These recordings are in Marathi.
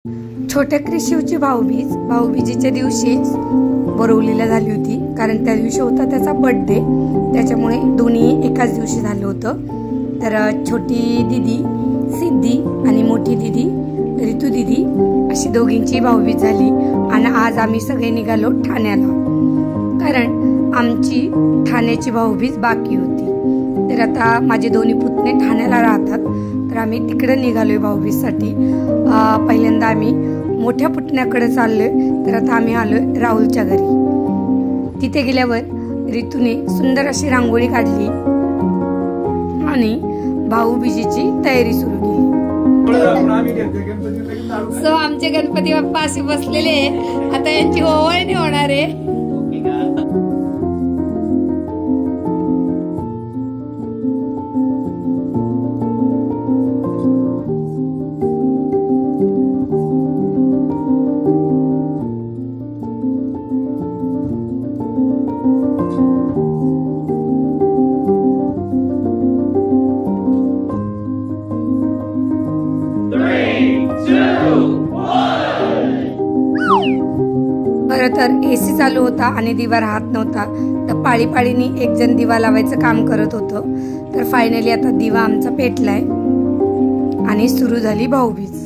छोट्या कृषीवची भाऊबीजेच्या दिवशीच बोरवलीला झाली होती, कारण त्या दिवशी होता त्याचा बर्थडे, त्याच्यामुळे दोन्ही एकाच दिवशी झालं होतं। तर छोटी दीदी सिद्धी आणि मोठी दीदी ऋतू दीदी अशी दोघींची भाऊबीज झाली। आणि आज आम्ही सगळे निघालो ठाण्याला, कारण आमची ठाण्याची भाऊबीज बाकी होती। तर आता माझे दोन्ही पुतणे ठाण्याला राहतात, तर आम्ही तिकडे निघालोय भाऊबीजसाठी। पहिल्यांदा आम्ही मोठ्या पुतण्याकडे चाललोय, तर आता आम्ही आलोय राहुलच्या घरी। तिथे गेल्यावर ऋतूने सुंदर अशी रांगोळी काढली आणि भाऊबीजेची तयारी सुरू केली। सो आमचे गणपती बाप्पा असे बसलेले, आता यांची ओवाळणी होणार आहे। खरं तर एसी चालू होता आणि दिवा राहत नव्हता, तर पाळीपाळीनी एक जण दिवा लावायचं काम करत होतं। तर फायनली आता दिवा आमचा पेटलाय आणि सुरू झाली भाऊबीज।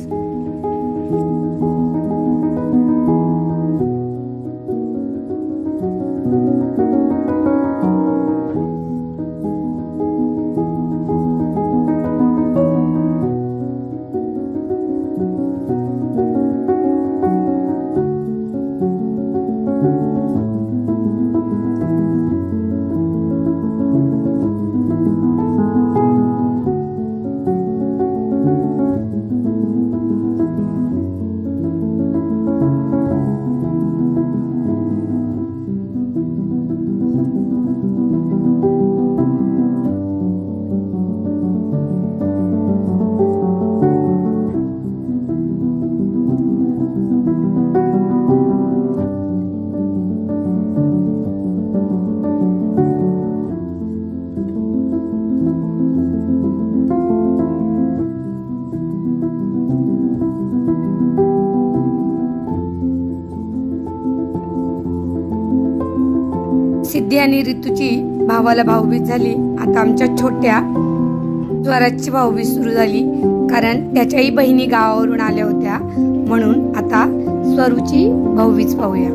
सिद्धी आणि ऋतूची भावाला भाऊबीज झाली। आता आमच्या छोट्या स्वराजची भाऊबीज सुरू झाली, कारण त्याच्याही बहिणी गावावरून आल्या होत्या, म्हणून आता स्वरूची भाऊबीज पाहूया।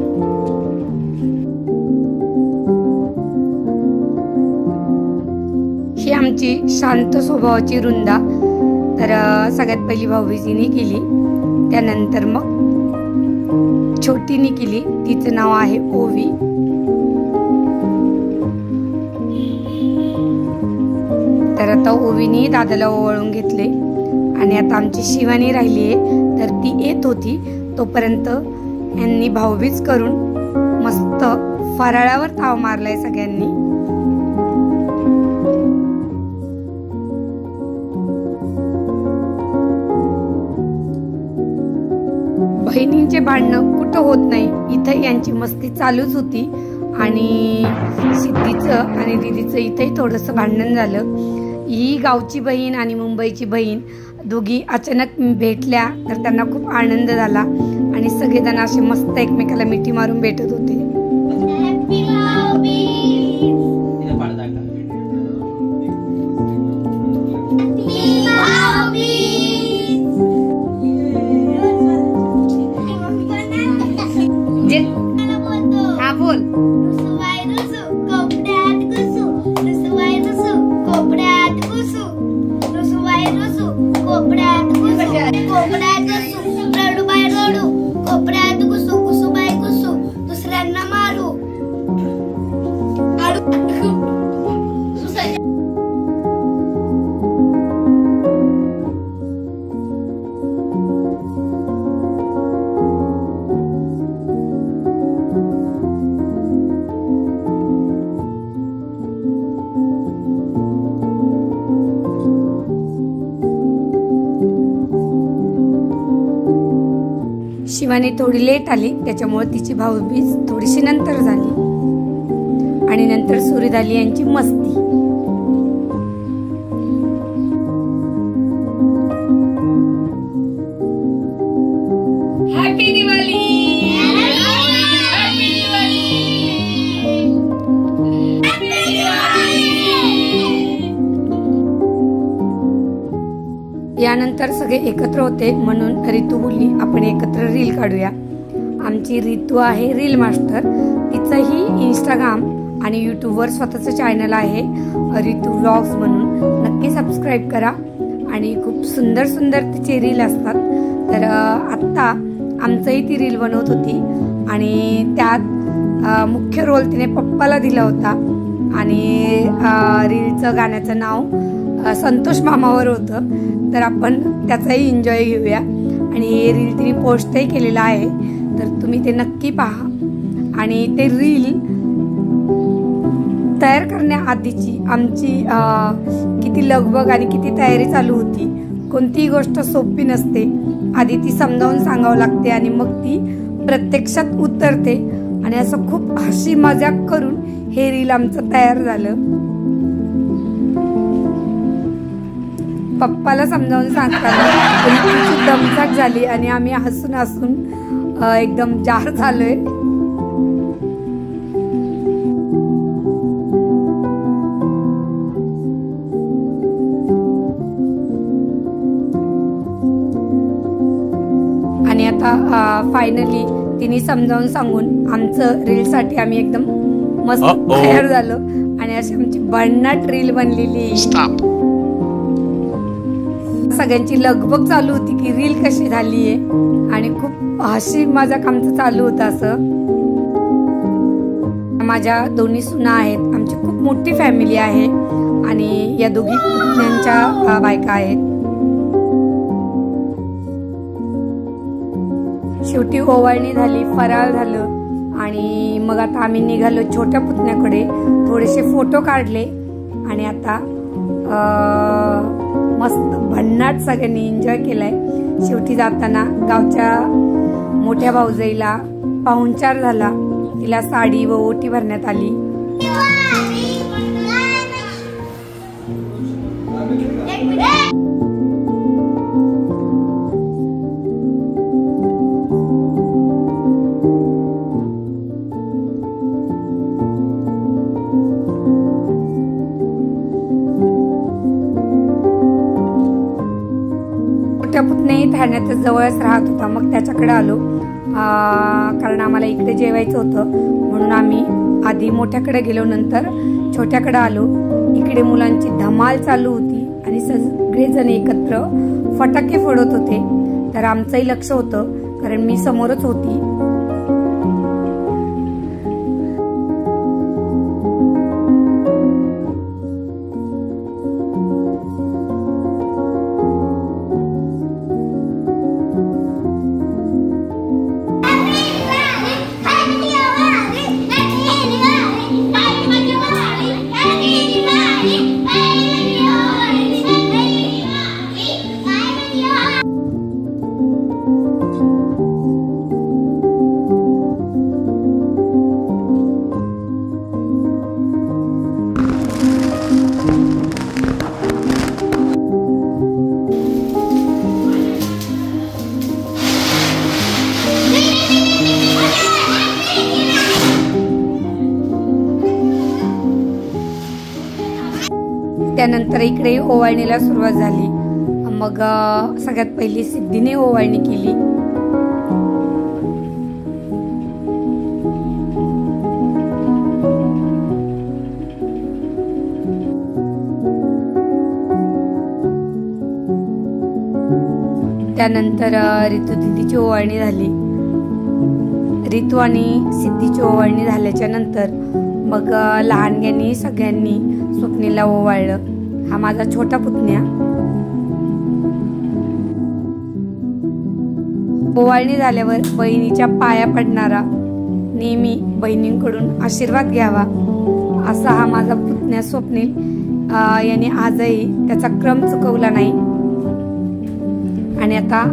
ही आमची शांत स्वभावाची वृंदा। तर सगळ्यात पहिली भाऊबीज हिने केली, त्यानंतर मग छोटीने केली, तिचं नाव आहे ओवी। तर आता ओवीनी दादाला ओवाळून घेतले आणि आता आमची शिवानी राहिली आहे, तर ती येत होती तोपर्यंत यांनी भाऊबीज करून मस्त फराळावर ताव मारलाय सगळ्यांनी। बहिणींचे भांडणं कुठं होत नाही, इथं यांची मस्ती चालूच होती। आणि सिद्धीचं आणि दीदीचं इथंही थोडंसं भांडण झालं। ही गावची बहीण आणि मुंबईची बहीण दोघी अचानक भेटल्या, तर त्यांना खूप आनंद झाला आणि सगळेजण असे मस्त एकमेकाला मिठी मारून भेटत होते। हा बोल। शिवानी थोडी लेट आली, त्याच्यामुळे तिची भाऊबीज थोडीशी नंतर झाली आणि नंतर सुरू झाली यांची मस्ती। यानंतर सगळे एकत्र होते म्हणून रितू बोलली आपण एकत्र रील काढूया. आमची रितू आहे रील मास्टर. तिचंही इंस्टाग्राम आणि यूट्यूबवर स्वतःचं चॅनल आहे रितू व्लॉग्स म्हणून. नक्की सबस्क्राईब करा आणि खूप सुंदर सुंदर तिचे रील असतात. तर आत्ता आमचंही ती रील बनवत होती आणि त्यात मुख्य रोल तिने पप्पाला दिला होता आणि रीलचं गाण्याचं नाव संतोष मामावर होतं. तर आपण त्याचाही एन्जॉय घेऊया आणि हे रील तिने पोस्टही केलेलं आहे. तर तुम्ही ते नक्की पहा. आणि ते रील तयार करण्याआधीची आमची किती लगबग आणि किती तयारी चालू होती. कोणतीही गोष्ट सोपी नसते. आधी ती समजावून सांगावं लागते आणि मग ती प्रत्यक्षात उतरते आणि असं खूप हसी मजाक करून हे रील आमचं तयार झालं. पप्पाला समजावून सांगताना रितूची दमछाक झाली आणि आम्ही हसून हसून एकदम जार झालोय. आणि आता फायनली तिने समजावून सांगून आमचं रीलसाठी आम्ही एकदम मस्त तयार झालो आणि अशी आमची भन्नाट रील बनलेली. सगळ्यांची लगबग चालू होती की रील कशी झालीये आणि खूप हसी मजाक आमचं चालू होतं. असं माझ्या दोन्ही सुना आहेत. आमची खूप मोठी फॅमिली आहे आणि या दोघी पुतण्यांच्या बायका आहेत. शेवटी ओवाळणी झाली, फराळ झालं आणि मग आता आम्ही निघालो छोट्या पुतण्याकडे. थोडेसे फोटो काढले आणि आता मस्त भन्नाट सगळ्यांनी एन्जॉय केलाय. शेवटी जाताना गावच्या मोठ्या भाऊजाईला पाहुणचार झाला. तिला साडी व ओटी भरण्यात आली. मोठ्या पुतण्याही ठाण्यातच जवळच राहत होता. मग त्याच्याकडे आलो कारण आम्हाला इकडे जेवायचं होतं म्हणून आम्ही आधी मोठ्याकडे गेलो, नंतर छोट्याकडे आलो. इकडे मुलांची धमाल चालू होती आणि सगळेजण एकत्र फटाके फोडत होते. तर आमचंही लक्ष होतं कारण मी समोरच होती. त्यानंतर इकडे ओवाळणीला सुरुवात झाली. मग सगळ्यात पहिली सिद्धीने ओवाळणी केली. त्यानंतर रितू दिदीची ओवाळणी झाली. रितू आणि सिद्धीची ओवाळणी झाल्याच्या नंतर मग लहानग्यांनी सगळ्यांनी स्वप्नीला ओवाळलं. हा माझा छोटा पुतण्या. ओवाळणी झाल्यावर बहिणीच्या पाया पडणारा, नेहमी बहिणींकडून आशीर्वाद घ्यावा असा हा माझा पुतण्या स्वप्नील याने आजही त्याचा क्रम चुकवला नाही आणि आता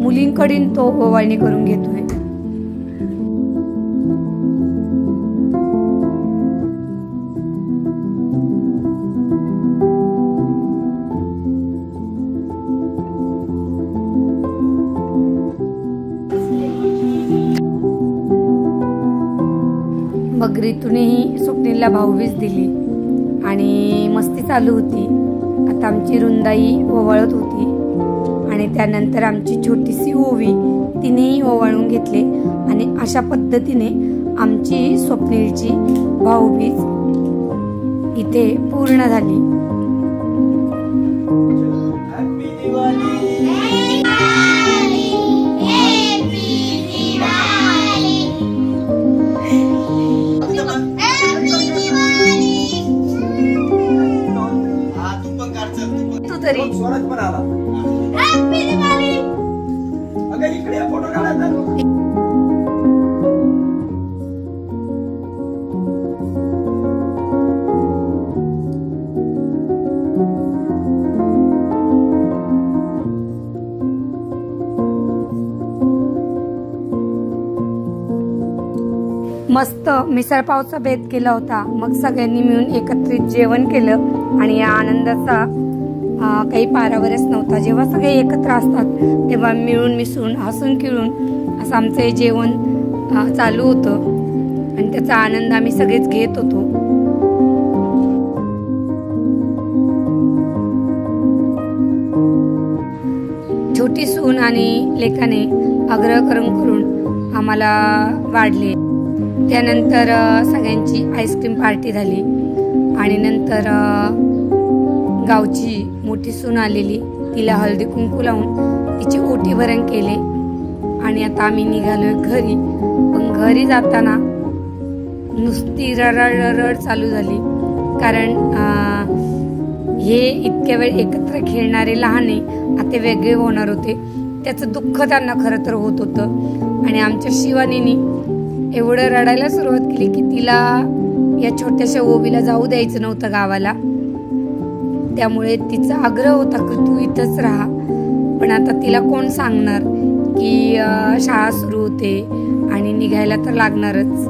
मुलींकडून तो ओवाळणी करून घेतोय. मग रितूनेही स्वप्नीलला भाऊबीज दिली आणि मस्ती चालू होती. आता आमची रुंदाई ओवाळत होती. त्यानंतर आमची छोटीशी ओवी तिनेही ओवाळून घेतले आणि अशा पद्धतीने आमची स्वप्नीलची भाऊबीज इथे पूर्ण झाली. मस्त मिसळपावचा बेत केला होता. मग सगळ्यांनी मिळून एकत्रित जेवण केलं आणि या आनंदाचा काही पारावरच नव्हता. जेव्हा सगळे एकत्र असतात तेव्हा मिळून मिसळून हसून खेळून असं आमचं हे जेवण चालू होतं आणि त्याचा आनंद आम्ही सगळेच घेत होतो. छोटी सून आणि लेकाने आग्रह करून आम्हाला वाढले. त्यानंतर सगळ्यांची आईस्क्रीम पार्टी झाली आणि नंतर गावची मोठी सून आलेली, तिला हळदी कुंकू लावून तिची ओटी भरण केले आणि आता आम्ही निघालोय घरी. पण घरी जाताना नुसती रडरड चालू झाली, कारण हे इतक्या वेळ एकत्र खेळणारे लहाने आता वेगळे होणार होते. त्याचं दुःख त्यांना खरं तर होत होतं आणि आमच्या शिवानीने एवढं रडायला सुरुवात केली की तिला या छोट्याशा ओवीला जाऊ द्यायचं नव्हतं गावाला. त्यामुळे तिचा आग्रह होता की तू इथंच राहा, पण आता तिला कोण सांगणार की शाळा सुरू होते आणि निघायला तर लागणारच.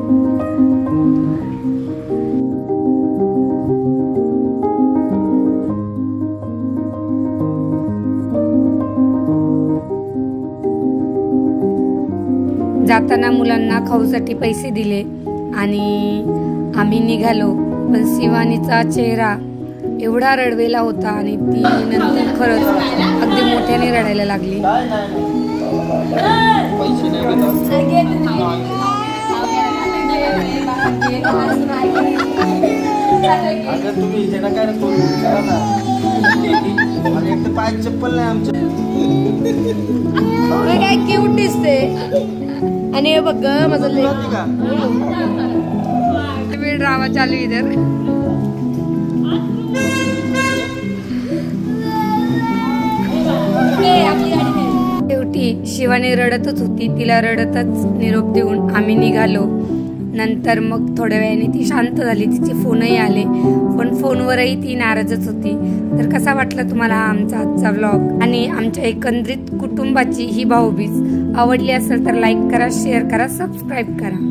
जाताना मुलांना खाऊसाठी पैसे दिले आणि आम्ही निघालो. पण शिवानीचा चेहरा एवढा रडवेला होता आणि ती नंतर खरंच अगदी मोठ्याने रडायला लागली. चप्पल नाही आमच्या काय क्यूट दिसते. आणि हे बघ माझं ड्रामा चालू इधर. शेवटी शिवानी रडतच होती. तिला रडतच निरोप देऊन आम्ही निघालो. नंतर मग थोड्या वेळाने ती शांत झाली, तिचे फोनही आले, पण फोनवरही ती नाराजच होती. तर कसा वाटला तुम्हाला हा आमचा आजचा व्लॉग आणि आमच्या एकंदरीत कुटुंबाची ही भाऊबीज आवडली असेल तर लाईक करा, शेअर करा, सबस्क्राईब करा.